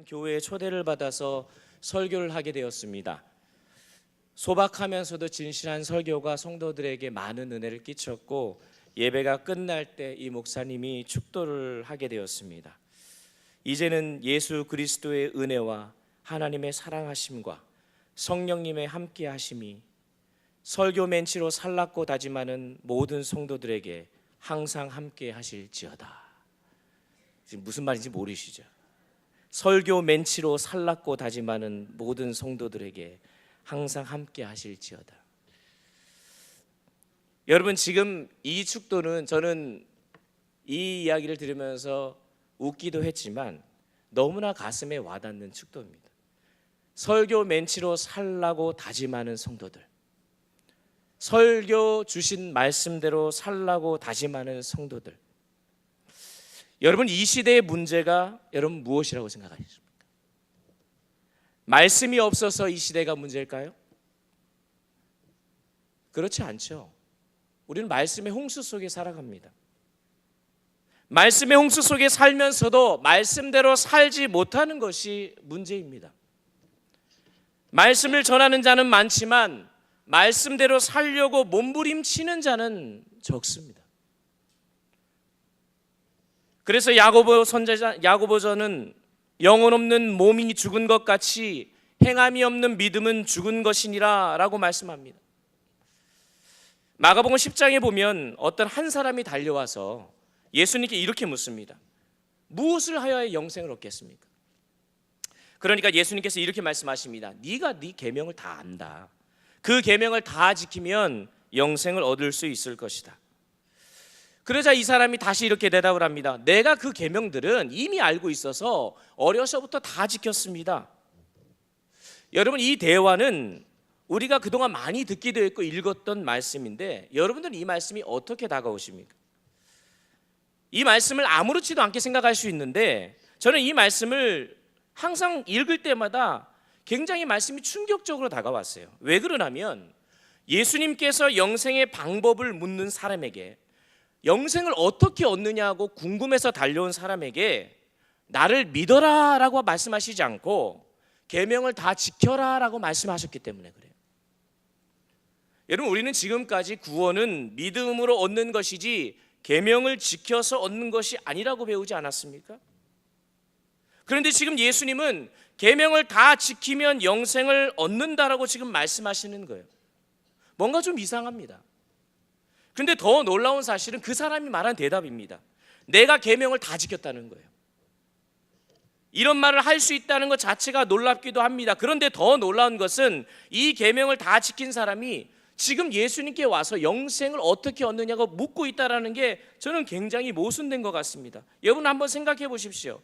교회에 초대를 받아서 설교를 하게 되었습니다. 소박하면서도 진실한 설교가 성도들에게 많은 은혜를 끼쳤고, 예배가 끝날 때 이 목사님이 축도를 하게 되었습니다. 이제는 예수 그리스도의 은혜와 하나님의 사랑하심과 성령님의 함께하심이 설교 멘치로 살랐고 다짐하는 모든 성도들에게 항상 함께 하실지어다. 지금 무슨 말인지 모르시죠? 설교 멘치로 살랐고 다짐하는 모든 성도들에게 항상 함께 하실지어다. 여러분, 지금 이 축도는 저는 이 이야기를 들으면서 웃기도 했지만 너무나 가슴에 와닿는 축도입니다. 설교 멘치로 살라고 다짐하는 성도들, 설교 주신 말씀대로 살라고 다짐하는 성도들. 여러분, 이 시대의 문제가 여러분 무엇이라고 생각하십니까? 말씀이 없어서 이 시대가 문제일까요? 그렇지 않죠. 우리는 말씀의 홍수 속에 살아갑니다. 말씀의 홍수 속에 살면서도 말씀대로 살지 못하는 것이 문제입니다. 말씀을 전하는 자는 많지만 말씀대로 살려고 몸부림치는 자는 적습니다. 그래서 야고보서는 영혼 없는 몸이 죽은 것 같이 행함이 없는 믿음은 죽은 것이니라 라고 말씀합니다. 마가복음 10장에 보면 어떤 한 사람이 달려와서 예수님께 이렇게 묻습니다. 무엇을 하여야 영생을 얻겠습니까? 그러니까 예수님께서 이렇게 말씀하십니다. 네가 네 계명을 다 안다. 그 계명을 다 지키면 영생을 얻을 수 있을 것이다. 그러자 이 사람이 다시 이렇게 대답을 합니다. 내가 그 계명들은 이미 알고 있어서 어려서부터 다 지켰습니다. 여러분, 이 대화는 우리가 그동안 많이 듣기도 했고 읽었던 말씀인데, 여러분들은 이 말씀이 어떻게 다가오십니까? 이 말씀을 아무렇지도 않게 생각할 수 있는데, 저는 이 말씀을 항상 읽을 때마다 굉장히 말씀이 충격적으로 다가왔어요. 왜 그러냐면 예수님께서 영생의 방법을 묻는 사람에게, 영생을 어떻게 얻느냐고 궁금해서 달려온 사람에게 나를 믿어라 라고 말씀하시지 않고 계명을 다 지켜라 라고 말씀하셨기 때문에 그래요. 여러분, 우리는 지금까지 구원은 믿음으로 얻는 것이지 계명을 지켜서 얻는 것이 아니라고 배우지 않았습니까? 그런데 지금 예수님은 계명을 다 지키면 영생을 얻는다라고 지금 말씀하시는 거예요. 뭔가 좀 이상합니다. 그런데 더 놀라운 사실은 그 사람이 말한 대답입니다. 내가 계명을 다 지켰다는 거예요. 이런 말을 할 수 있다는 것 자체가 놀랍기도 합니다. 그런데 더 놀라운 것은 이 계명을 다 지킨 사람이 지금 예수님께 와서 영생을 어떻게 얻느냐고 묻고 있다는 게 저는 굉장히 모순된 것 같습니다. 여러분, 한번 생각해 보십시오.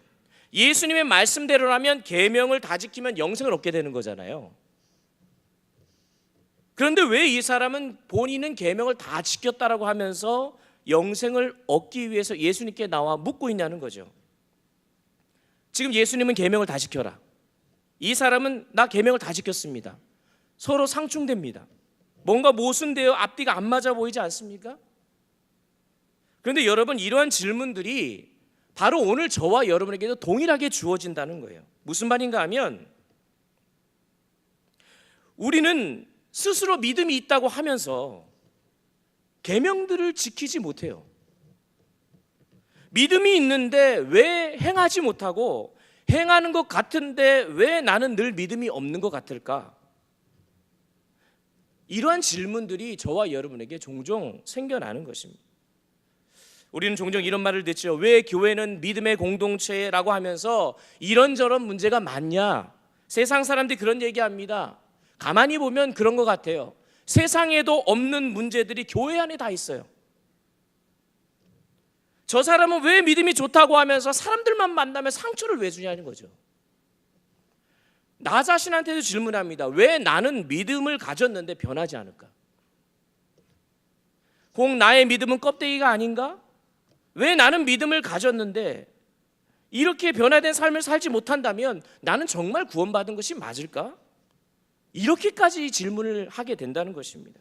예수님의 말씀대로라면 계명을 다 지키면 영생을 얻게 되는 거잖아요. 그런데 왜 이 사람은 본인은 계명을 다 지켰다라고 하면서 영생을 얻기 위해서 예수님께 나와 묻고 있냐는 거죠. 지금 예수님은 계명을 다 지켜라. 이 사람은 나 계명을 다 지켰습니다. 서로 상충됩니다. 뭔가 모순되어 앞뒤가 안 맞아 보이지 않습니까? 그런데 여러분, 이러한 질문들이 바로 오늘 저와 여러분에게도 동일하게 주어진다는 거예요. 무슨 말인가 하면 우리는 스스로 믿음이 있다고 하면서 계명들을 지키지 못해요. 믿음이 있는데 왜 행하지 못하고 행하는 것 같은데 왜 나는 늘 믿음이 없는 것 같을까? 이러한 질문들이 저와 여러분에게 종종 생겨나는 것입니다. 우리는 종종 이런 말을 듣죠. 왜 교회는 믿음의 공동체라고 하면서 이런저런 문제가 많냐? 세상 사람들이 그런 얘기합니다. 가만히 보면 그런 것 같아요. 세상에도 없는 문제들이 교회 안에 다 있어요. 저 사람은 왜 믿음이 좋다고 하면서 사람들만 만나면 상처를 왜 주냐는 거죠. 나 자신한테도 질문합니다. 왜 나는 믿음을 가졌는데 변하지 않을까? 혹 나의 믿음은 껍데기가 아닌가? 왜 나는 믿음을 가졌는데 이렇게 변화된 삶을 살지 못한다면 나는 정말 구원받은 것이 맞을까? 이렇게까지 질문을 하게 된다는 것입니다.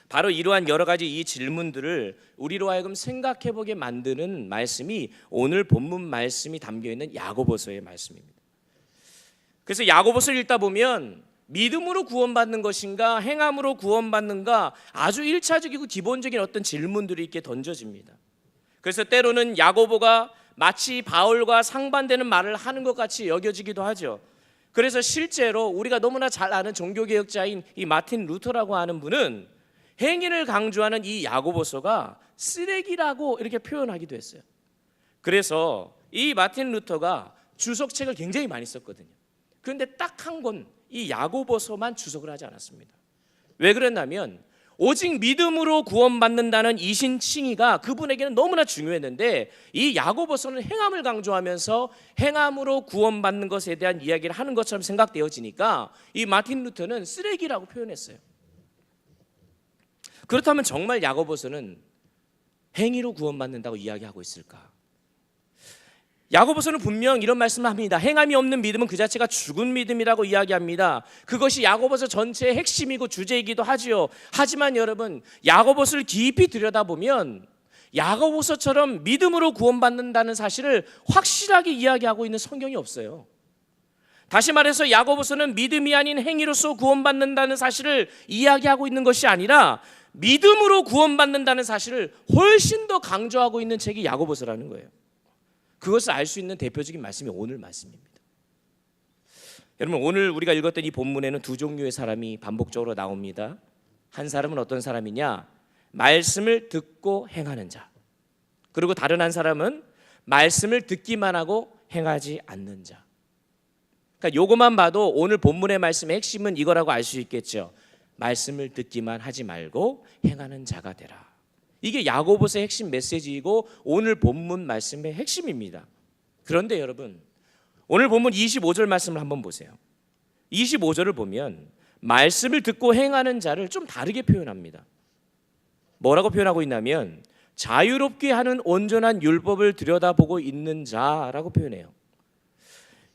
바로 이러한 여러 가지 이 질문들을 우리로 하여금 생각해 보게 만드는 말씀이 오늘 본문 말씀이 담겨 있는 야고보서의 말씀입니다. 그래서 야고보서를 읽다 보면 믿음으로 구원받는 것인가 행함으로 구원받는가 아주 1차적이고 기본적인 어떤 질문들이 이렇게 던져집니다. 그래서 때로는 야고보가 마치 바울과 상반되는 말을 하는 것 같이 여겨지기도 하죠. 그래서 실제로 우리가 너무나 잘 아는 종교개혁자인 이 마틴 루터라고 하는 분은 행위를 강조하는 이 야고보서가 쓰레기라고 이렇게 표현하기도 했어요. 그래서 이 마틴 루터가 주석책을 굉장히 많이 썼거든요. 그런데 딱 한 권 이 야고보서만 주석을 하지 않았습니다. 왜 그랬냐면 오직 믿음으로 구원받는다는 이신칭의가 그분에게는 너무나 중요했는데 이 야고보서는 행함을 강조하면서 행함으로 구원받는 것에 대한 이야기를 하는 것처럼 생각되어지니까 이 마틴 루터는 쓰레기라고 표현했어요. 그렇다면 정말 야고보서는 행위로 구원받는다고 이야기하고 있을까? 야고보서는 분명 이런 말씀을 합니다. 행함이 없는 믿음은 그 자체가 죽은 믿음이라고 이야기합니다. 그것이 야고보서 전체의 핵심이고 주제이기도 하지요. 하지만 여러분, 야고보서를 깊이 들여다보면 야고보서처럼 믿음으로 구원받는다는 사실을 확실하게 이야기하고 있는 성경이 없어요. 다시 말해서 야고보서는 믿음이 아닌 행위로서 구원받는다는 사실을 이야기하고 있는 것이 아니라 믿음으로 구원받는다는 사실을 훨씬 더 강조하고 있는 책이 야고보서라는 거예요. 그것을 알 수 있는 대표적인 말씀이 오늘 말씀입니다. 여러분, 오늘 우리가 읽었던 이 본문에는 두 종류의 사람이 반복적으로 나옵니다. 한 사람은 어떤 사람이냐? 말씀을 듣고 행하는 자. 그리고 다른 한 사람은 말씀을 듣기만 하고 행하지 않는 자. 그러니까 요것만 봐도 오늘 본문의 말씀의 핵심은 이거라고 알 수 있겠죠. 말씀을 듣기만 하지 말고 행하는 자가 되라. 이게 야고보서의 핵심 메시지이고 오늘 본문 말씀의 핵심입니다. 그런데 여러분, 오늘 본문 25절 말씀을 한번 보세요. 25절을 보면 말씀을 듣고 행하는 자를 좀 다르게 표현합니다. 뭐라고 표현하고 있냐면 자유롭게 하는 온전한 율법을 들여다보고 있는 자라고 표현해요.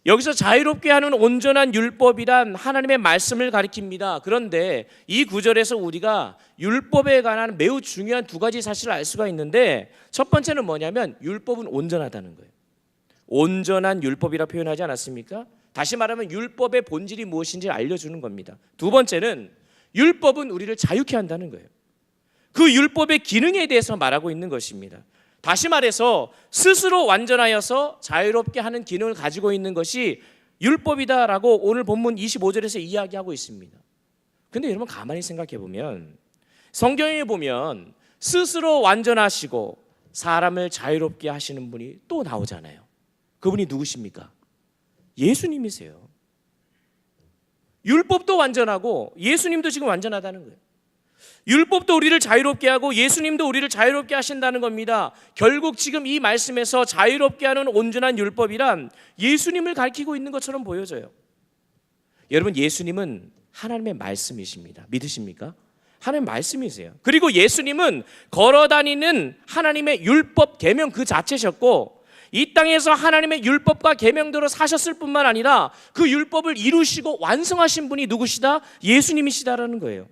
여기서 자유롭게 하는 온전한 율법이란 하나님의 말씀을 가리킵니다. 그런데 이 구절에서 우리가 율법에 관한 매우 중요한 두 가지 사실을 알 수가 있는데 첫 번째는 뭐냐면 율법은 온전하다는 거예요. 온전한 율법이라 표현하지 않았습니까? 다시 말하면 율법의 본질이 무엇인지 알려주는 겁니다. 두 번째는 율법은 우리를 자유케 한다는 거예요. 그 율법의 기능에 대해서 말하고 있는 것입니다. 다시 말해서 스스로 완전하여서 자유롭게 하는 기능을 가지고 있는 것이 율법이다라고 오늘 본문 25절에서 이야기하고 있습니다. 근데 여러분 가만히 생각해 보면 성경에 보면 스스로 완전하시고 사람을 자유롭게 하시는 분이 또 나오잖아요. 그분이 누구십니까? 예수님이세요. 율법도 완전하고 예수님도 지금 완전하다는 거예요. 율법도 우리를 자유롭게 하고 예수님도 우리를 자유롭게 하신다는 겁니다. 결국 지금 이 말씀에서 자유롭게 하는 온전한 율법이란 예수님을 가리키고 있는 것처럼 보여져요. 여러분, 예수님은 하나님의 말씀이십니다. 믿으십니까? 하나님의 말씀이세요. 그리고 예수님은 걸어다니는 하나님의 율법 계명 그 자체셨고 이 땅에서 하나님의 율법과 계명대로 사셨을 뿐만 아니라 그 율법을 이루시고 완성하신 분이 누구시다? 예수님이시다라는 거예요.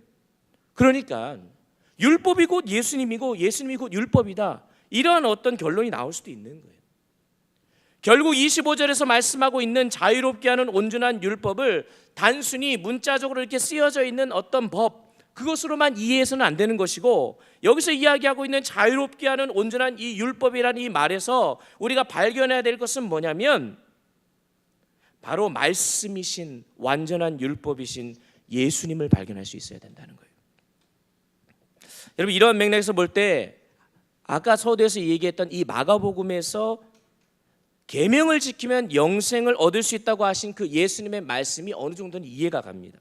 그러니까 율법이 곧 예수님이고 예수님이 곧 율법이다. 이러한 어떤 결론이 나올 수도 있는 거예요. 결국 25절에서 말씀하고 있는 자유롭게 하는 온전한 율법을 단순히 문자적으로 이렇게 쓰여져 있는 어떤 법, 그것으로만 이해해서는 안 되는 것이고 여기서 이야기하고 있는 자유롭게 하는 온전한 이 율법이라는 이 말에서 우리가 발견해야 될 것은 뭐냐면 바로 말씀이신 완전한 율법이신 예수님을 발견할 수 있어야 된다는 거예요. 여러분, 이러한 맥락에서 볼 때 아까 서두에서 얘기했던 이 마가복음에서 계명을 지키면 영생을 얻을 수 있다고 하신 그 예수님의 말씀이 어느 정도는 이해가 갑니다.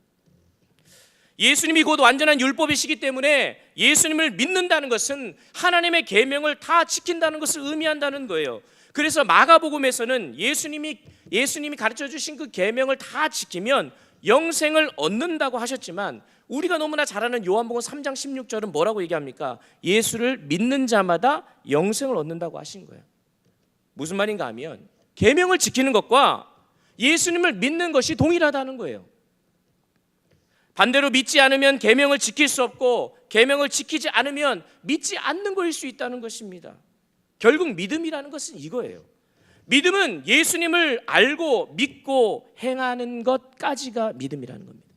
예수님이 곧 완전한 율법이시기 때문에 예수님을 믿는다는 것은 하나님의 계명을 다 지킨다는 것을 의미한다는 거예요. 그래서 마가복음에서는 예수님이 가르쳐 주신 그 계명을 다 지키면 영생을 얻는다고 하셨지만 우리가 너무나 잘 아는 요한복음 3장 16절은 뭐라고 얘기합니까? 예수를 믿는 자마다 영생을 얻는다고 하신 거예요. 무슨 말인가 하면 계명을 지키는 것과 예수님을 믿는 것이 동일하다는 거예요. 반대로 믿지 않으면 계명을 지킬 수 없고 계명을 지키지 않으면 믿지 않는 것일 수 있다는 것입니다. 결국 믿음이라는 것은 이거예요. 믿음은 예수님을 알고 믿고 행하는 것까지가 믿음이라는 겁니다.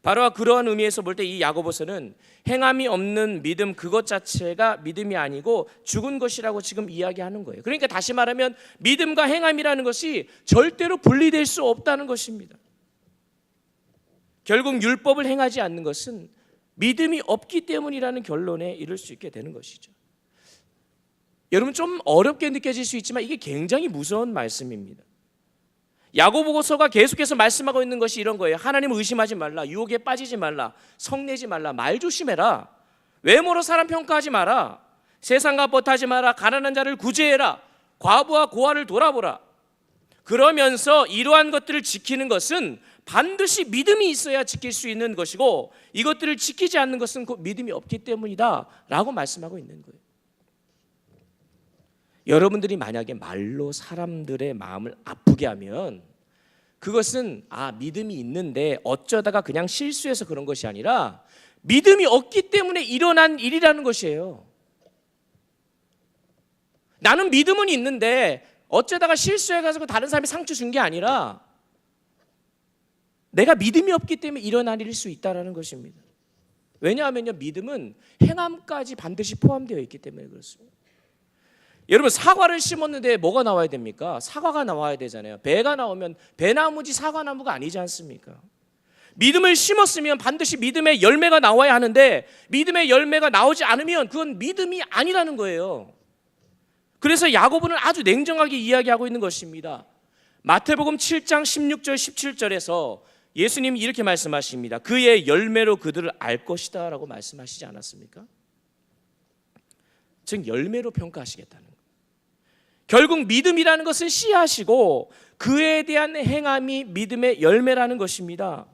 바로 그러한 의미에서 볼 때 이 야고보서는 행함이 없는 믿음 그것 자체가 믿음이 아니고 죽은 것이라고 지금 이야기하는 거예요. 그러니까 다시 말하면 믿음과 행함이라는 것이 절대로 분리될 수 없다는 것입니다. 결국 율법을 행하지 않는 것은 믿음이 없기 때문이라는 결론에 이를 수 있게 되는 것이죠. 여러분, 좀 어렵게 느껴질 수 있지만 이게 굉장히 무서운 말씀입니다. 야고보서가 계속해서 말씀하고 있는 것이 이런 거예요. 하나님을 의심하지 말라, 유혹에 빠지지 말라, 성내지 말라, 말 조심해라, 외모로 사람 평가하지 마라, 세상과 버타지 마라, 가난한 자를 구제해라, 과부와 고아를 돌아보라. 그러면서 이러한 것들을 지키는 것은 반드시 믿음이 있어야 지킬 수 있는 것이고 이것들을 지키지 않는 것은 그 믿음이 없기 때문이다 라고 말씀하고 있는 거예요. 여러분들이 만약에 말로 사람들의 마음을 아프게 하면 그것은 믿음이 있는데 어쩌다가 그냥 실수해서 그런 것이 아니라 믿음이 없기 때문에 일어난 일이라는 것이에요. 나는 믿음은 있는데 어쩌다가 실수해가지고 다른 사람이 상처 준 게 아니라 내가 믿음이 없기 때문에 일어난 일일 수 있다는 것입니다. 왜냐하면요, 믿음은 행함까지 반드시 포함되어 있기 때문에 그렇습니다. 여러분, 사과를 심었는데 뭐가 나와야 됩니까? 사과가 나와야 되잖아요. 배가 나오면 배나무지 사과나무가 아니지 않습니까? 믿음을 심었으면 반드시 믿음의 열매가 나와야 하는데 믿음의 열매가 나오지 않으면 그건 믿음이 아니라는 거예요. 그래서 야고보는 아주 냉정하게 이야기하고 있는 것입니다. 마태복음 7장 16절 17절에서 예수님이 이렇게 말씀하십니다. 그의 열매로 그들을 알 것이다 라고 말씀하시지 않았습니까? 즉 열매로 평가하시겠다는 거예요. 결국 믿음이라는 것은 씨앗이고 그에 대한 행함이 믿음의 열매라는 것입니다.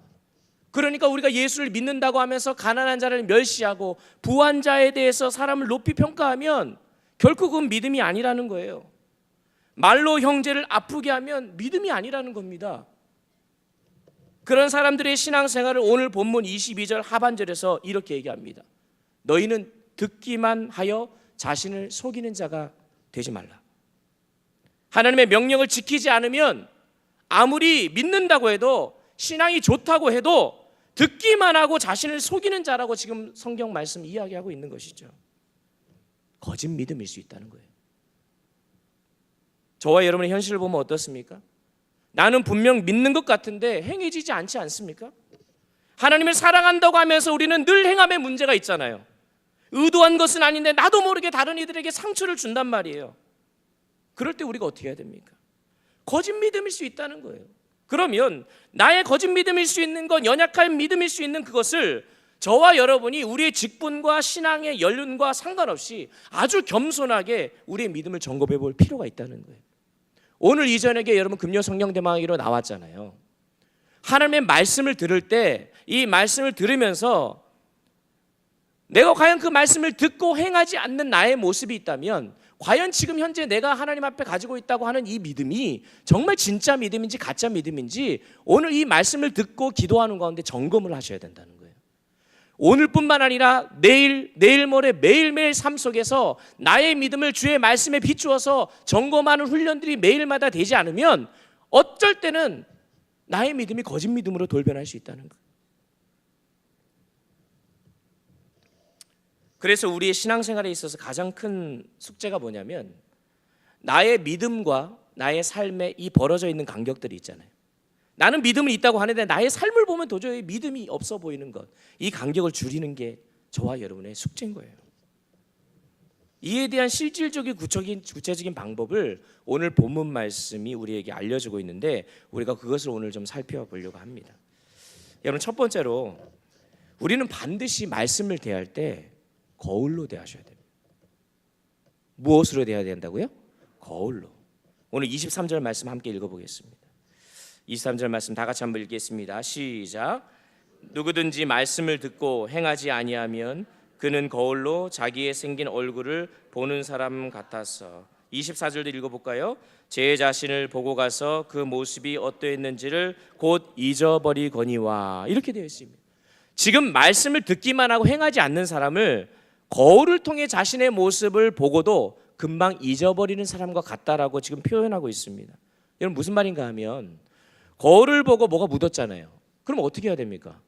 그러니까 우리가 예수를 믿는다고 하면서 가난한 자를 멸시하고 부한 자에 대해서 사람을 높이 평가하면 결국 그건 믿음이 아니라는 거예요. 말로 형제를 아프게 하면 믿음이 아니라는 겁니다. 그런 사람들의 신앙생활을 오늘 본문 22절 하반절에서 이렇게 얘기합니다. 너희는 듣기만 하여 자신을 속이는 자가 되지 말라. 하나님의 명령을 지키지 않으면 아무리 믿는다고 해도 신앙이 좋다고 해도 듣기만 하고 자신을 속이는 자라고 지금 성경 말씀 이야기하고 있는 것이죠. 거짓 믿음일 수 있다는 거예요. 저와 여러분의 현실을 보면 어떻습니까? 나는 분명 믿는 것 같은데 행해지지 않지 않습니까? 하나님을 사랑한다고 하면서 우리는 늘 행함에 문제가 있잖아요. 의도한 것은 아닌데 나도 모르게 다른 이들에게 상처를 준단 말이에요. 그럴 때 우리가 어떻게 해야 됩니까? 거짓 믿음일 수 있다는 거예요. 그러면 나의 거짓 믿음일 수 있는 건, 연약한 믿음일 수 있는 그것을 저와 여러분이 우리의 직분과 신앙의 연륜과 상관없이 아주 겸손하게 우리의 믿음을 점검해 볼 필요가 있다는 거예요. 오늘 이전에게 여러분 금요 성령 대망하기로 나왔잖아요. 하나님의 말씀을 들을 때 이 말씀을 들으면서 내가 과연 그 말씀을 듣고 행하지 않는 나의 모습이 있다면 과연 지금 현재 내가 하나님 앞에 가지고 있다고 하는 이 믿음이 정말 진짜 믿음인지 가짜 믿음인지 오늘 이 말씀을 듣고 기도하는 가운데 점검을 하셔야 된다는 거예요. 오늘뿐만 아니라 내일 모레 매일매일 삶 속에서 나의 믿음을 주의 말씀에 비추어서 점검하는 훈련들이 매일마다 되지 않으면 어쩔 때는 나의 믿음이 거짓 믿음으로 돌변할 수 있다는 거예요. 그래서 우리의 신앙생활에 있어서 가장 큰 숙제가 뭐냐면 나의 믿음과 나의 삶에 이 벌어져 있는 간격들이 있잖아요. 나는 믿음은 있다고 하는데 나의 삶을 보면 도저히 믿음이 없어 보이는 것, 이 간격을 줄이는 게 저와 여러분의 숙제인 거예요. 이에 대한 실질적인 구체적인 방법을 오늘 본문 말씀이 우리에게 알려주고 있는데 우리가 그것을 오늘 좀 살펴보려고 합니다. 여러분, 첫 번째로 우리는 반드시 말씀을 대할 때 거울로 대하셔야 됩니다. 무엇으로 대해야 된다고요? 거울로. 오늘 23절 말씀 함께 읽어보겠습니다. 23절 말씀 다 같이 한번 읽겠습니다. 시작. 누구든지 말씀을 듣고 행하지 아니하면 그는 거울로 자기의 생긴 얼굴을 보는 사람 같아서 24절도 읽어볼까요? 제 자신을 보고 가서 그 모습이 어떠했는지를 곧 잊어버리거니와. 이렇게 되어 있습니다. 지금 말씀을 듣기만 하고 행하지 않는 사람을 거울을 통해 자신의 모습을 보고도 금방 잊어버리는 사람과 같다라고 지금 표현하고 있습니다. 여러분 무슨 말인가 하면 거울을 보고 뭐가 묻었잖아요. 그럼 어떻게 해야 됩니까?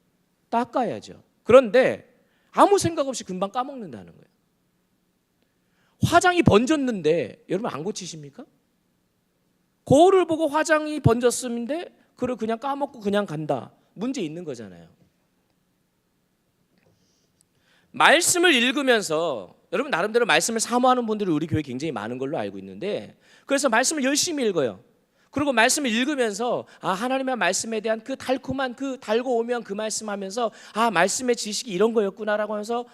닦아야죠. 그런데 아무 생각 없이 금방 까먹는다는 거예요. 화장이 번졌는데 여러분 안 고치십니까? 거울을 보고 화장이 번졌음인데 그걸 그냥 까먹고 그냥 간다. 문제 있는 거잖아요. 말씀을 읽으면서 여러분 나름대로 말씀을 사모하는 분들이 우리 교회에 굉장히 많은 걸로 알고 있는데, 그래서 말씀을 열심히 읽어요. 그리고 말씀을 읽으면서 하나님의 말씀에 대한 그 달콤한, 그 달고 오면 그 말씀하면서 말씀의 지식이 이런 거였구나라고 하면서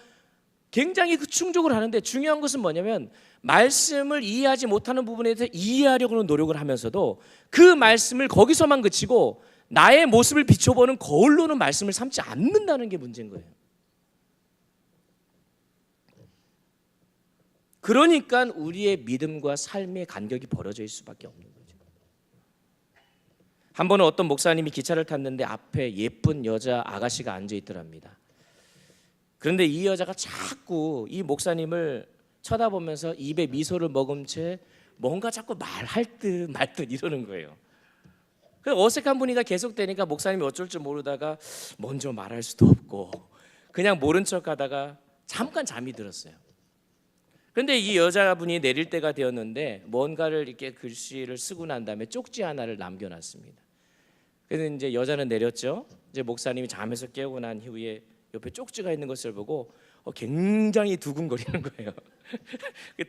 굉장히 그 충족을 하는데, 중요한 것은 뭐냐면 말씀을 이해하지 못하는 부분에 대해서 이해하려고 노력을 하면서도 그 말씀을 거기서만 그치고 나의 모습을 비춰보는 거울로는 말씀을 삼지 않는다는 게 문제인 거예요. 그러니까 우리의 믿음과 삶의 간격이 벌어질 수밖에 없는 거죠. 한 번은 어떤 목사님이 기차를 탔는데 앞에 예쁜 여자 아가씨가 앉아 있더랍니다. 그런데 이 여자가 자꾸 이 목사님을 쳐다보면서 입에 미소를 머금 채 뭔가 자꾸 말할 듯 말 듯 이러는 거예요. 그래서 어색한 분위기가 계속되니까 목사님이 어쩔 줄 모르다가 먼저 말할 수도 없고 그냥 모른 척하다가 잠깐 잠이 들었어요. 그런데 이 여자분이 내릴 때가 되었는데 뭔가를 이렇게 글씨를 쓰고 난 다음에 쪽지 하나를 남겨놨습니다. 그래서 이제 여자는 내렸죠. 이제 목사님이 잠에서 깨우고 난 이후에 옆에 쪽지가 있는 것을 보고 굉장히 두근거리는 거예요.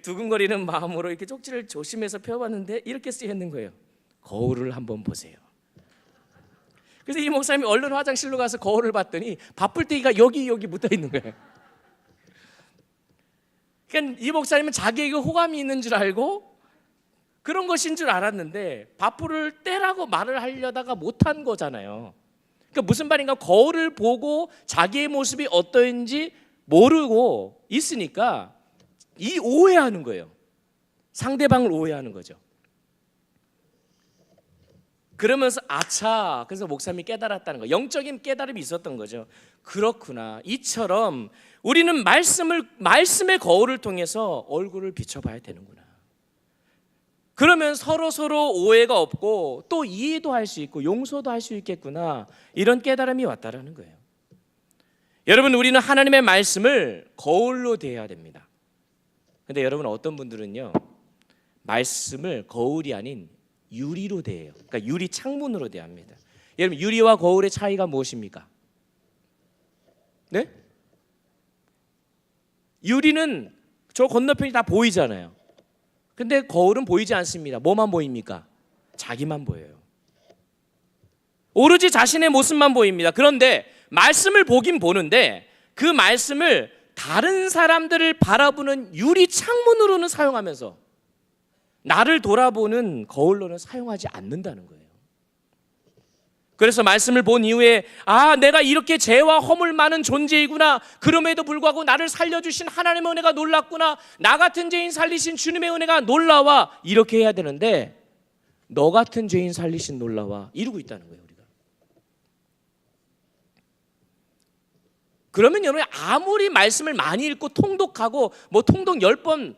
두근거리는 마음으로 이렇게 쪽지를 조심해서 펴봤는데 이렇게 쓰여 있는 거예요. 거울을 한번 보세요. 그래서 이 목사님이 얼른 화장실로 가서 거울을 봤더니 바쁠때기가 여기 묻어 있는 거예요. 그러니까 이 목사님은 자기에게 호감이 있는 줄 알고 그런 것인 줄 알았는데 바풀을 떼라고 말을 하려다가 못한 거잖아요. 그러니까 무슨 말인가, 거울을 보고 자기의 모습이 어떠한지 모르고 있으니까 이 오해하는 거예요. 상대방을 오해하는 거죠. 그러면서 아차, 그래서 목사님이 깨달았다는 거, 영적인 깨달음이 있었던 거죠. 그렇구나. 이처럼 우리는 말씀의 거울을 통해서 얼굴을 비춰봐야 되는구나. 그러면 서로 오해가 없고 또 이해도 할 수 있고 용서도 할 수 있겠구나, 이런 깨달음이 왔다라는 거예요. 여러분, 우리는 하나님의 말씀을 거울로 대해야 됩니다. 근데 여러분, 어떤 분들은요 말씀을 거울이 아닌 유리로 대해요. 그러니까 유리 창문으로 대합니다. 여러분, 유리와 거울의 차이가 무엇입니까? 네? 유리는 저 건너편이 다 보이잖아요. 근데 거울은 보이지 않습니다. 뭐만 보입니까? 자기만 보여요. 오로지 자신의 모습만 보입니다. 그런데 말씀을 보긴 보는데 그 말씀을 다른 사람들을 바라보는 유리 창문으로는 사용하면서 나를 돌아보는 거울로는 사용하지 않는다는 거예요. 그래서 말씀을 본 이후에 내가 이렇게 죄와 허물 많은 존재이구나, 그럼에도 불구하고 나를 살려주신 하나님의 은혜가 놀랍구나, 나 같은 죄인 살리신 주님의 은혜가 놀라워, 이렇게 해야 되는데 너 같은 죄인 살리신 놀라워 이러고 있다는 거예요. 우리가 그러면 여러분, 아무리 말씀을 많이 읽고 통독하고 통독 10번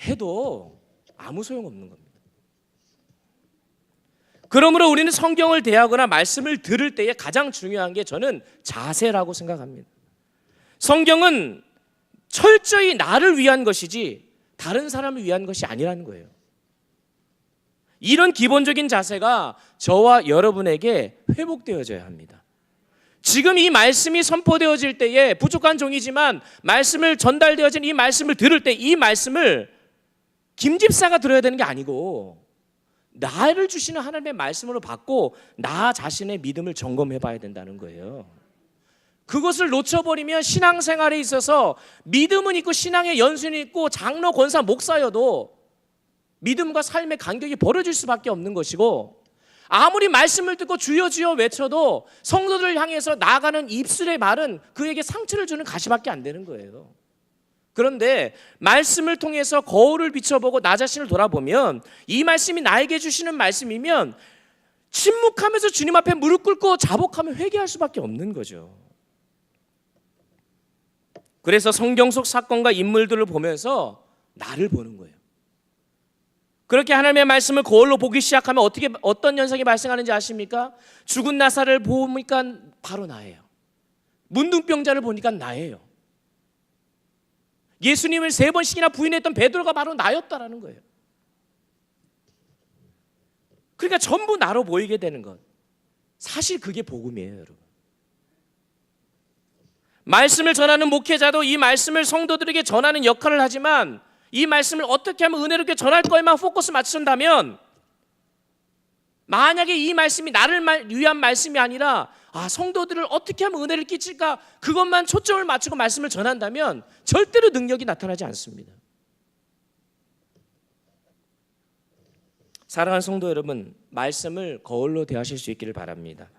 해도 아무 소용없는 겁니다. 그러므로 우리는 성경을 대하거나 말씀을 들을 때에 가장 중요한 게 저는 자세라고 생각합니다. 성경은 철저히 나를 위한 것이지 다른 사람을 위한 것이 아니라는 거예요. 이런 기본적인 자세가 저와 여러분에게 회복되어져야 합니다. 지금 이 말씀이 선포되어질 때에 부족한 종이지만 말씀을 전달되어진 이 말씀을 들을 때 이 말씀을 김 집사가 들어야 되는 게 아니고 나를 주시는 하나님의 말씀으로 받고 나 자신의 믿음을 점검해 봐야 된다는 거예요. 그것을 놓쳐버리면 신앙생활에 있어서 믿음은 있고 신앙의 연순이 있고 장로, 권사, 목사여도 믿음과 삶의 간격이 벌어질 수밖에 없는 것이고, 아무리 말씀을 듣고 주여 주여 외쳐도 성도들을 향해서 나아가는 입술의 말은 그에게 상처를 주는 가시밖에 안 되는 거예요. 그런데 말씀을 통해서 거울을 비춰보고 나 자신을 돌아보면 이 말씀이 나에게 주시는 말씀이면 침묵하면서 주님 앞에 무릎 꿇고 자복하며 회개할 수밖에 없는 거죠. 그래서 성경 속 사건과 인물들을 보면서 나를 보는 거예요. 그렇게 하나님의 말씀을 거울로 보기 시작하면 어떤 현상이 발생하는지 아십니까? 죽은 나사를 보니까 바로 나예요. 문둥병자를 보니까 나예요. 예수님을 3번씩이나 부인했던 베드로가 바로 나였다라는 거예요. 그러니까 전부 나로 보이게 되는 것. 사실 그게 복음이에요, 여러분. 말씀을 전하는 목회자도 이 말씀을 성도들에게 전하는 역할을 하지만 이 말씀을 어떻게 하면 은혜롭게 전할 거에만 포커스 맞춘다면, 만약에 이 말씀이 나를 위한 말씀이 아니라 성도들을 어떻게 하면 은혜를 끼칠까 그것만 초점을 맞추고 말씀을 전한다면 절대로 능력이 나타나지 않습니다. 사랑하는 성도 여러분, 말씀을 거울로 대하실 수 있기를 바랍니다.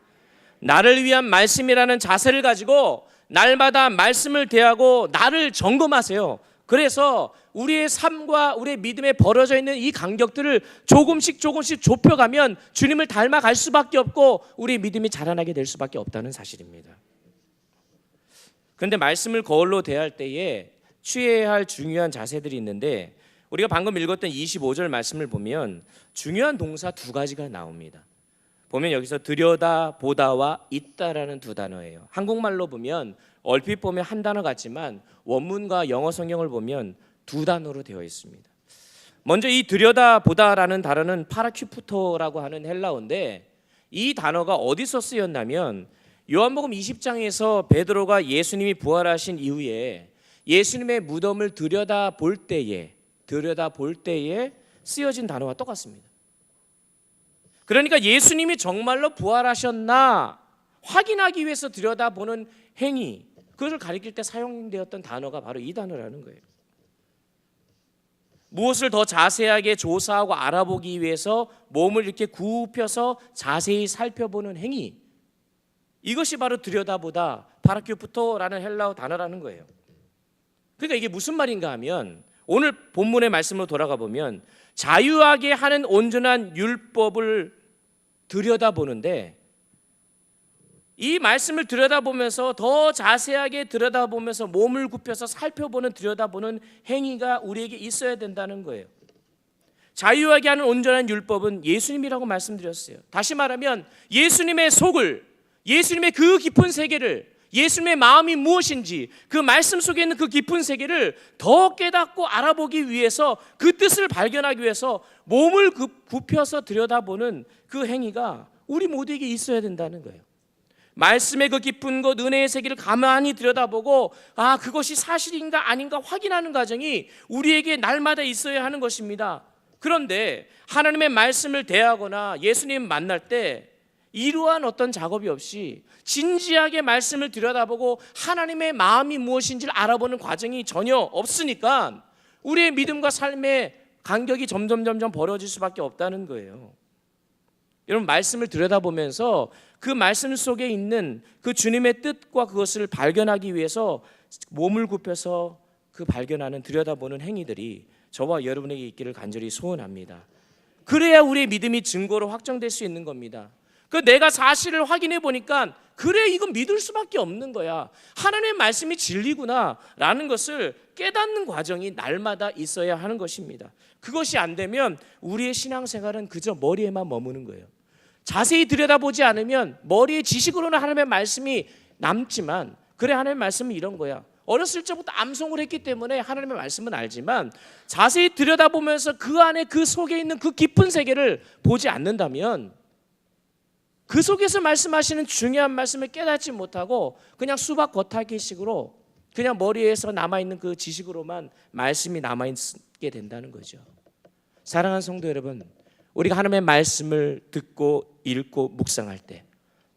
나를 위한 말씀이라는 자세를 가지고 날마다 말씀을 대하고 나를 점검하세요. 그래서 우리의 삶과 우리의 믿음에 벌어져 있는 이 간격들을 조금씩 좁혀가면 주님을 닮아갈 수밖에 없고 우리의 믿음이 자라나게 될 수밖에 없다는 사실입니다. 그런데 말씀을 거울로 대할 때에 취해야 할 중요한 자세들이 있는데, 우리가 방금 읽었던 25절 말씀을 보면 중요한 동사 2가지가 나옵니다. 보면 여기서 들여다 보다와 있다라는 2 단어예요. 한국말로 보면 얼핏 보면 한 단어 같지만 원문과 영어 성경을 보면 2 단어로 되어 있습니다. 먼저 이 들여다 보다라는 단어는 파라큐프토라고 하는 헬라어인데, 이 단어가 어디서 쓰였냐면 요한복음 20장에서 베드로가 예수님이 부활하신 이후에 예수님의 무덤을 들여다 볼 때에 쓰여진 단어와 똑같습니다. 그러니까 예수님이 정말로 부활하셨나 확인하기 위해서 들여다보는 행위, 그것을 가리킬 때 사용되었던 단어가 바로 이 단어라는 거예요. 무엇을 더 자세하게 조사하고 알아보기 위해서 몸을 이렇게 굽혀서 자세히 살펴보는 행위, 이것이 바로 들여다보다 파라큐프토라는 헬라어 단어라는 거예요. 그러니까 이게 무슨 말인가 하면, 오늘 본문의 말씀으로 돌아가 보면 자유하게 하는 온전한 율법을 들여다보는데, 이 말씀을 들여다보면서 더 자세하게 들여다보면서 몸을 굽혀서 살펴보는 들여다보는 행위가 우리에게 있어야 된다는 거예요. 자유하게 하는 온전한 율법은 예수님이라고 말씀드렸어요. 다시 말하면 예수님의 속을, 예수님의 그 깊은 세계를, 예수님의 마음이 무엇인지 그 말씀 속에 있는 그 깊은 세계를 더 깨닫고 알아보기 위해서, 그 뜻을 발견하기 위해서 몸을 굽혀서 들여다보는 그 행위가 우리 모두에게 있어야 된다는 거예요. 말씀의 그 깊은 것, 은혜의 세계를 가만히 들여다보고 그것이 사실인가 아닌가 확인하는 과정이 우리에게 날마다 있어야 하는 것입니다. 그런데 하나님의 말씀을 대하거나 예수님 만날 때 이러한 어떤 작업이 없이 진지하게 말씀을 들여다보고 하나님의 마음이 무엇인지를 알아보는 과정이 전혀 없으니까 우리의 믿음과 삶의 간격이 점점 벌어질 수밖에 없다는 거예요. 여러분, 말씀을 들여다보면서 그 말씀 속에 있는 그 주님의 뜻과 그것을 발견하기 위해서 몸을 굽혀서 그 발견하는, 들여다보는 행위들이 저와 여러분에게 있기를 간절히 소원합니다. 그래야 우리의 믿음이 증거로 확정될 수 있는 겁니다. 내가 사실을 확인해 보니까 그래, 이건 믿을 수밖에 없는 거야, 하나님의 말씀이 진리구나 라는 것을 깨닫는 과정이 날마다 있어야 하는 것입니다. 그것이 안 되면 우리의 신앙생활은 그저 머리에만 머무는 거예요. 자세히 들여다보지 않으면 머리의 지식으로는 하나님의 말씀이 남지만, 그래, 하나님의 말씀은 이런 거야, 어렸을 적부터 암송을 했기 때문에 하나님의 말씀은 알지만 자세히 들여다보면서 그 안에 그 속에 있는 그 깊은 세계를 보지 않는다면 그 속에서 말씀하시는 중요한 말씀을 깨닫지 못하고 그냥 수박 겉핥기식으로 그냥 머리에서 남아있는 그 지식으로만 말씀이 남아있게 된다는 거죠. 사랑하는 성도 여러분, 우리가 하나님의 말씀을 듣고 읽고 묵상할 때,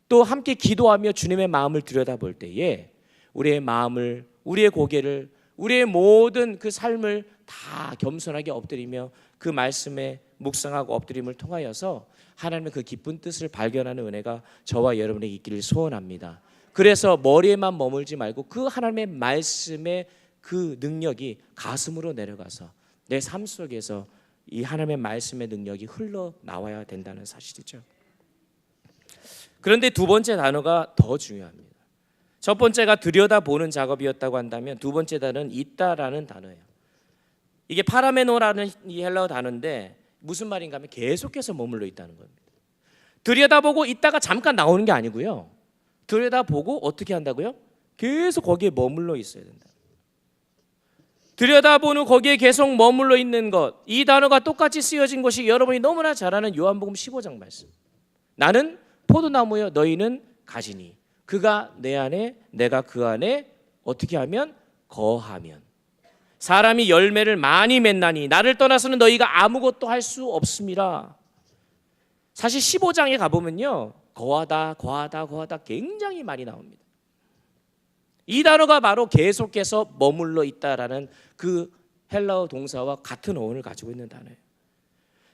또 함께 기도하며 주님의 마음을 들여다볼 때에 우리의 마음을, 우리의 고개를, 우리의 모든 그 삶을 다 겸손하게 엎드리며 그 말씀에 묵상하고 엎드림을 통하여서 하나님의 그 깊은 뜻을 발견하는 은혜가 저와 여러분에게 있기를 소원합니다. 그래서 머리에만 머물지 말고 그 하나님의 말씀의 그 능력이 가슴으로 내려가서 내 삶 속에서 이 하나님의 말씀의 능력이 흘러나와야 된다는 사실이죠. 그런데 두 번째 단어가 더 중요합니다. 첫 번째가 들여다보는 작업이었다고 한다면 두 번째 단어는 있다라는 단어예요. 이게 파라메노라는 이 헬라어 단어인데 무슨 말인가 하면 계속해서 머물러 있다는 겁니다. 들여다보고 있다가 잠깐 나오는 게 아니고요. 들여다보고 어떻게 한다고요? 계속 거기에 머물러 있어야 된다. 들여다보는 거기에 계속 머물러 있는 것, 이 단어가 똑같이 쓰여진 것이 여러분이 너무나 잘 아는 요한복음 15장 말씀. 나는 포도나무여 너희는 가지니 그가 내 안에 내가 그 안에 어떻게 하면 거하면 사람이 열매를 많이 맺나니 나를 떠나서는 너희가 아무것도 할 수 없음이라. 사실 15장에 가보면요 거하다 굉장히 많이 나옵니다. 이 단어가 바로 계속해서 머물러 있다라는 그 헬라어 동사와 같은 어원을 가지고 있는 단어예요.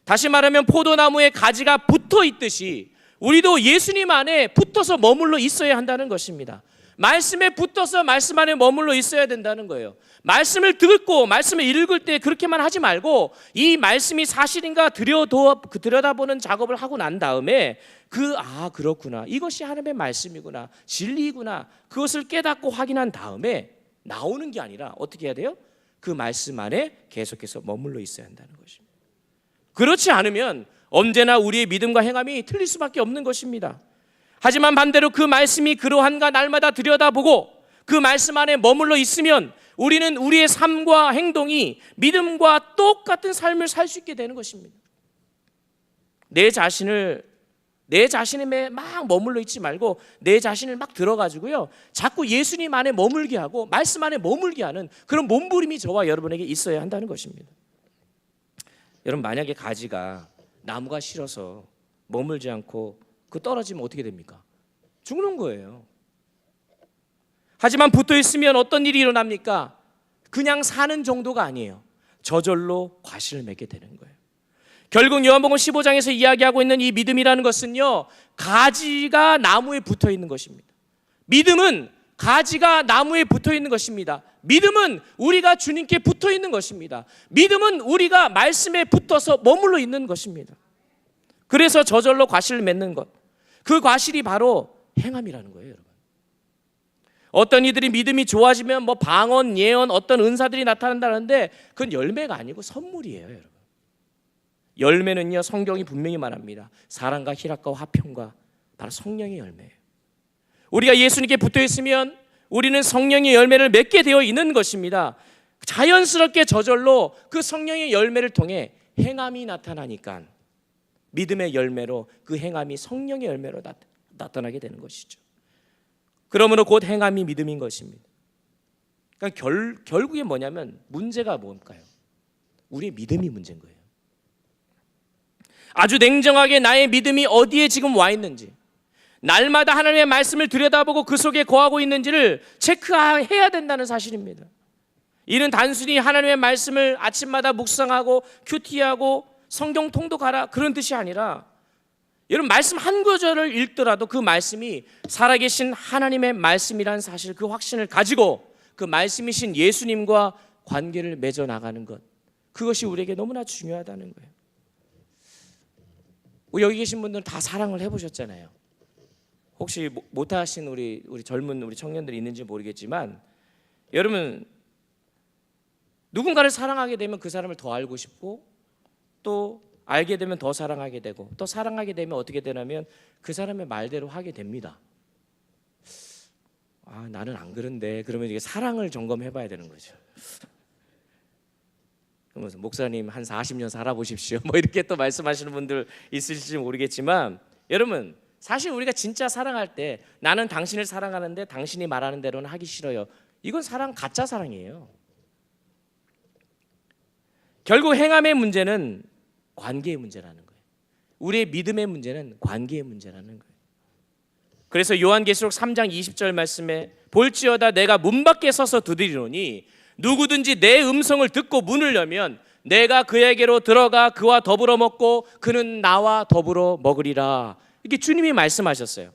다시 말하면 포도나무에 가지가 붙어 있듯이 우리도 예수님 안에 붙어서 머물러 있어야 한다는 것입니다. 말씀에 붙어서 말씀 안에 머물러 있어야 된다는 거예요. 말씀을 듣고 말씀을 읽을 때 그렇게만 하지 말고 이 말씀이 사실인가 들여다보는 작업을 하고 난 다음에 그렇구나, 이것이 하나님의 말씀이구나, 진리구나, 그것을 깨닫고 확인한 다음에 나오는 게 아니라 어떻게 해야 돼요? 그 말씀 안에 계속해서 머물러 있어야 한다는 것입니다. 그렇지 않으면 언제나 우리의 믿음과 행함이 틀릴 수밖에 없는 것입니다. 하지만 반대로 그 말씀이 그러한가 날마다 들여다보고 그 말씀 안에 머물러 있으면 우리는 우리의 삶과 행동이 믿음과 똑같은 삶을 살 수 있게 되는 것입니다. 내 자신에 막 머물러 있지 말고 내 자신을 막 들어가지고요 자꾸 예수님 안에 머물게 하고 말씀 안에 머물게 하는 그런 몸부림이 저와 여러분에게 있어야 한다는 것입니다. 여러분, 만약에 가지가 나무가 싫어서 머물지 않고 그 떨어지면 어떻게 됩니까? 죽는 거예요. 하지만 붙어 있으면 어떤 일이 일어납니까? 그냥 사는 정도가 아니에요. 저절로 과실을 맺게 되는 거예요. 결국 요한복음 15장에서 이야기하고 있는 이 믿음이라는 것은요 가지가 나무에 붙어 있는 것입니다. 믿음은 가지가 나무에 붙어 있는 것입니다. 믿음은 우리가 주님께 붙어 있는 것입니다. 믿음은 우리가 말씀에 붙어서 머물러 있는 것입니다. 그래서 저절로 과실을 맺는 것, 그 과실이 바로 행함이라는 거예요. 여러분, 어떤 이들이 믿음이 좋아지면 뭐 방언, 예언, 어떤 은사들이 나타난다는데 그건 열매가 아니고 선물이에요. 여러분, 열매는요 성경이 분명히 말합니다. 사랑과 희락과 화평과 바로 성령의 열매예요. 우리가 예수님께 붙어 있으면 우리는 성령의 열매를 맺게 되어 있는 것입니다. 자연스럽게 저절로 그 성령의 열매를 통해 행함이 나타나니까 믿음의 열매로 그 행함이 성령의 열매로 나타나게 되는 것이죠. 그러므로 곧 행함이 믿음인 것입니다. 그러니까 결국에 뭐냐면 문제가 뭘까요? 우리의 믿음이 문제인 거예요. 아주 냉정하게 나의 믿음이 어디에 지금 와 있는지, 날마다 하나님의 말씀을 들여다보고 그 속에 거하고 있는지를 체크해야 된다는 사실입니다. 이는 단순히 하나님의 말씀을 아침마다 묵상하고 큐티하고 성경 통독하라 그런 뜻이 아니라, 여러분 말씀 한 구절을 읽더라도 그 말씀이 살아계신 하나님의 말씀이라는 사실, 그 확신을 가지고 그 말씀이신 예수님과 관계를 맺어 나가는 것, 그것이 우리에게 너무나 중요하다는 거예요. 여기 계신 분들은 다 사랑을 해보셨잖아요. 혹시 못하신 우리 젊은 우리 청년들이 있는지 모르겠지만, 여러분 누군가를 사랑하게 되면 그 사람을 더 알고 싶고, 또 알게 되면 더 사랑하게 되고, 또 사랑하게 되면 어떻게 되냐면 그 사람의 말대로 하게 됩니다. 나는 안 그런데, 그러면 이게 사랑을 점검해봐야 되는 거죠. 그러면서 목사님 한 40년 살아보십시오 뭐 이렇게 또 말씀하시는 분들 있으실지 모르겠지만, 여러분 사실 우리가 진짜 사랑할 때 나는 당신을 사랑하는데 당신이 말하는 대로는 하기 싫어요, 이건 사랑, 가짜 사랑이에요. 결국 행함의 문제는 관계의 문제라는 거예요. 우리의 믿음의 문제는 관계의 문제라는 거예요. 그래서 요한계시록 3장 20절 말씀에 볼지어다 내가 문 밖에 서서 두드리노니 누구든지 내 음성을 듣고 문을 열면 내가 그에게로 들어가 그와 더불어 먹고 그는 나와 더불어 먹으리라, 이렇게 주님이 말씀하셨어요.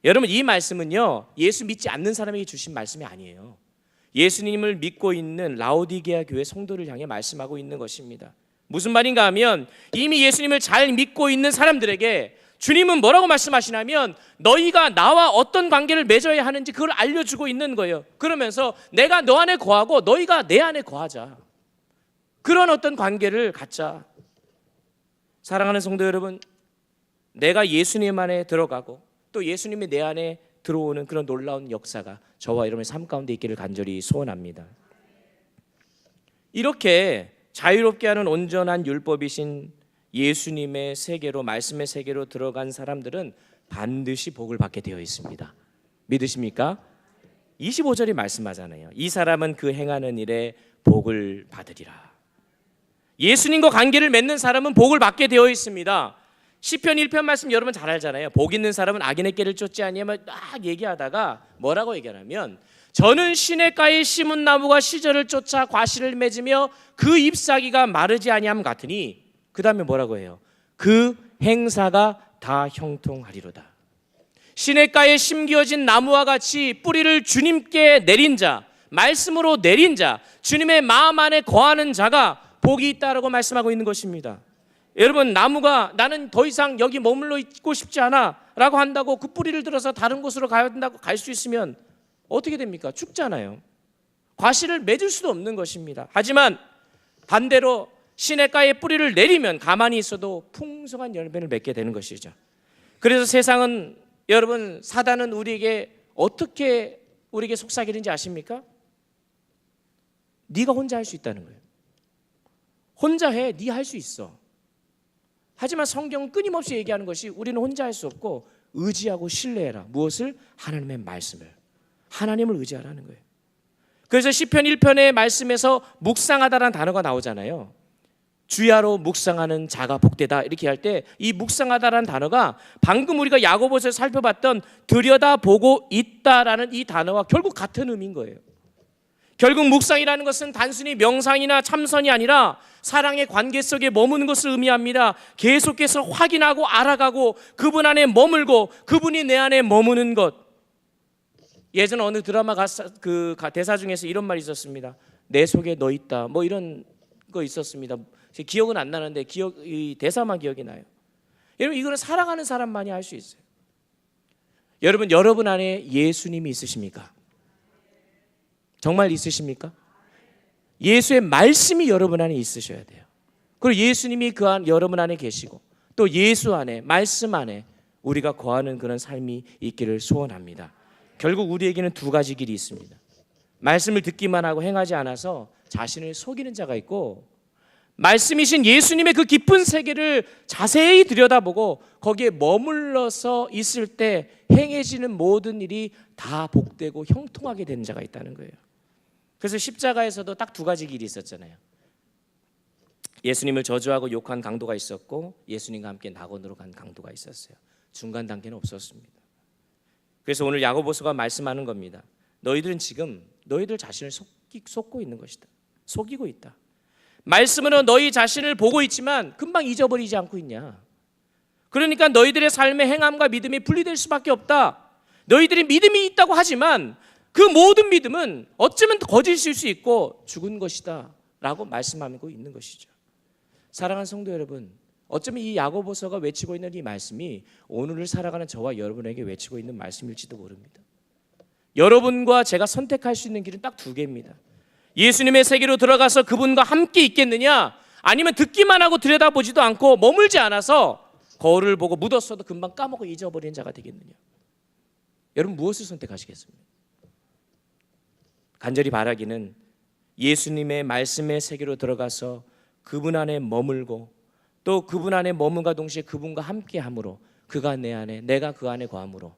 여러분 이 말씀은요 예수 믿지 않는 사람에게 주신 말씀이 아니에요. 예수님을 믿고 있는 라오디게아 교회 성도를 향해 말씀하고 있는 것입니다. 무슨 말인가 하면 이미 예수님을 잘 믿고 있는 사람들에게 주님은 뭐라고 말씀하시냐면 너희가 나와 어떤 관계를 맺어야 하는지 그걸 알려주고 있는 거예요. 그러면서 내가 너 안에 거하고 너희가 내 안에 거하자. 그런 어떤 관계를 갖자. 사랑하는 성도 여러분, 내가 예수님 안에 들어가고 또 예수님이 내 안에 들어오는 그런 놀라운 역사가 저와 여러분의 삶 가운데 있기를 간절히 소원합니다. 이렇게 자유롭게 하는 온전한 율법이신 예수님의 세계로, 말씀의 세계로 들어간 사람들은 반드시 복을 받게 되어 있습니다. 믿으십니까? 25절이 말씀하잖아요. 이 사람은 그 행하는 일에 복을 받으리라. 예수님과 관계를 맺는 사람은 복을 받게 되어 있습니다. 시편 1편 말씀 여러분 잘 알잖아요. 복 있는 사람은 악인의 길을 쫓지 아니하면 막 얘기하다가 뭐라고 얘기하냐면 저는 시냇가에 심은 나무가 시절을 쫓아 과실을 맺으며 그 잎사귀가 마르지 아니함 같으니 그 다음에 뭐라고 해요? 그 행사가 다 형통하리로다. 시냇가에 심겨진 나무와 같이 뿌리를 주님께 내린 자, 말씀으로 내린 자, 주님의 마음 안에 거하는 자가 복이 있다라고 말씀하고 있는 것입니다. 여러분, 나무가 나는 더 이상 여기 머물러 있고 싶지 않아 라고 한다고 그 뿌리를 들어서 다른 곳으로 가야 된다고 갈 수 있으면 어떻게 됩니까? 죽잖아요. 과실을 맺을 수도 없는 것입니다. 하지만 반대로 시냇가에 뿌리를 내리면 가만히 있어도 풍성한 열매를 맺게 되는 것이죠. 그래서 세상은, 여러분, 사단은 우리에게 어떻게 우리에게 속삭이는지 아십니까? 네가 혼자 할 수 있다는 거예요. 혼자 해, 네 할 수 있어. 하지만 성경은 끊임없이 얘기하는 것이 우리는 혼자 할 수 없고 의지하고 신뢰해라. 무엇을? 하나님의 말씀을. 하나님을 의지하라는 거예요. 그래서 시편 1편의 말씀에서 묵상하다라는 단어가 나오잖아요. 주야로 묵상하는 자가 복되다 이렇게 할 때 이 묵상하다라는 단어가 방금 우리가 야고보서에서 살펴봤던 들여다보고 있다라는 이 단어와 결국 같은 의미인 거예요. 결국 묵상이라는 것은 단순히 명상이나 참선이 아니라 사랑의 관계 속에 머무는 것을 의미합니다. 계속해서 확인하고 알아가고 그분 안에 머물고 그분이 내 안에 머무는 것. 예전 어느 드라마 대사 중에서 이런 말이 있었습니다. 내 속에 너 있다. 뭐 이런 거 있었습니다. 기억은 안 나는데 이 대사만 기억이 나요. 여러분, 이거는 사랑하는 사람만이 할 수 있어요. 여러분 안에 예수님이 있으십니까? 정말 있으십니까? 예수의 말씀이 여러분 안에 있으셔야 돼요. 그리고 예수님이 여러분 안에 계시고 또 예수 안에, 말씀 안에 우리가 거하는 그런 삶이 있기를 소원합니다. 결국 우리에게는 두 가지 길이 있습니다. 말씀을 듣기만 하고 행하지 않아서 자신을 속이는 자가 있고, 말씀이신 예수님의 그 깊은 세계를 자세히 들여다보고 거기에 머물러서 있을 때 행해지는 모든 일이 다 복되고 형통하게 되는 자가 있다는 거예요. 그래서 십자가에서도 딱 두 가지 길이 있었잖아요. 예수님을 저주하고 욕한 강도가 있었고 예수님과 함께 낙원으로 간 강도가 있었어요. 중간 단계는 없었습니다. 그래서 오늘 야고보서가 말씀하는 겁니다. 너희들은 지금 너희들 자신을 속고 있는 것이다. 속이고 있다. 말씀으로 너희 자신을 보고 있지만 금방 잊어버리지 않고 있냐. 그러니까 너희들의 삶의 행함과 믿음이 분리될 수밖에 없다. 너희들이 믿음이 있다고 하지만 그 모든 믿음은 어쩌면 거짓일 수 있고 죽은 것이다 라고 말씀하고 있는 것이죠. 사랑하는 성도 여러분, 어쩌면 이 야고보서가 외치고 있는 이 말씀이 오늘을 살아가는 저와 여러분에게 외치고 있는 말씀일지도 모릅니다. 여러분과 제가 선택할 수 있는 길은 딱 두 개입니다. 예수님의 세계로 들어가서 그분과 함께 있겠느냐, 아니면 듣기만 하고 들여다보지도 않고 머물지 않아서 거울을 보고 묻었어도 금방 까먹고 잊어버리는 자가 되겠느냐. 여러분, 무엇을 선택하시겠습니까? 간절히 바라기는 예수님의 말씀의 세계로 들어가서 그분 안에 머물고 또 그분 안에 머문과 동시에 그분과 함께함으로, 그가 내 안에 내가 그 안에 거함으로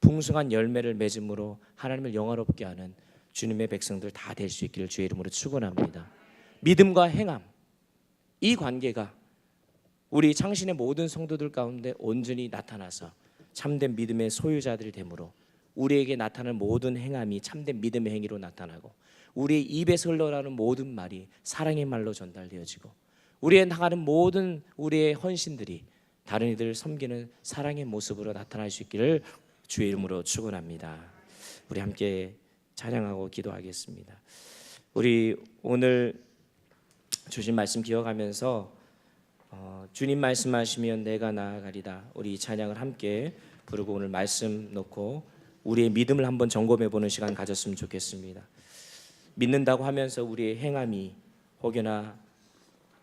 풍성한 열매를 맺음으로 하나님을 영화롭게 하는 주님의 백성들 다 될 수 있기를 주의 이름으로 축원합니다. 믿음과 행함, 이 관계가 우리 창신의 모든 성도들 가운데 온전히 나타나서 참된 믿음의 소유자들이 되므로 우리에게 나타나는 모든 행함이 참된 믿음의 행위로 나타나고, 우리의 입에서 흘러나오는 모든 말이 사랑의 말로 전달되어지고, 우리의 나가는 모든 우리의 헌신들이 다른 이들을 섬기는 사랑의 모습으로 나타날 수 있기를 주의 이름으로 축원합니다. 우리 함께 찬양하고 기도하겠습니다. 우리 오늘 주신 말씀 기억하면서 주님 말씀하시면 내가 나아가리다, 우리 이 찬양을 함께 부르고 오늘 말씀 놓고 우리의 믿음을 한번 점검해 보는 시간 가졌으면 좋겠습니다. 믿는다고 하면서 우리의 행함이 혹여나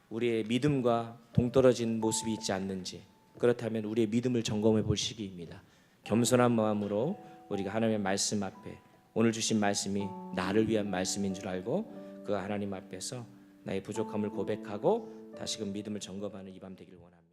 우리의 믿음과 동떨어진 모습이 있지 않는지, 그렇다면 우리의 믿음을 점검해 볼 시기입니다. 겸손한 마음으로 우리가 하나님의 말씀 앞에, 오늘 주신 말씀이 나를 위한 말씀인 줄 알고 그 하나님 앞에서 나의 부족함을 고백하고 다시금 믿음을 점검하는 이 밤 되길 원합니다.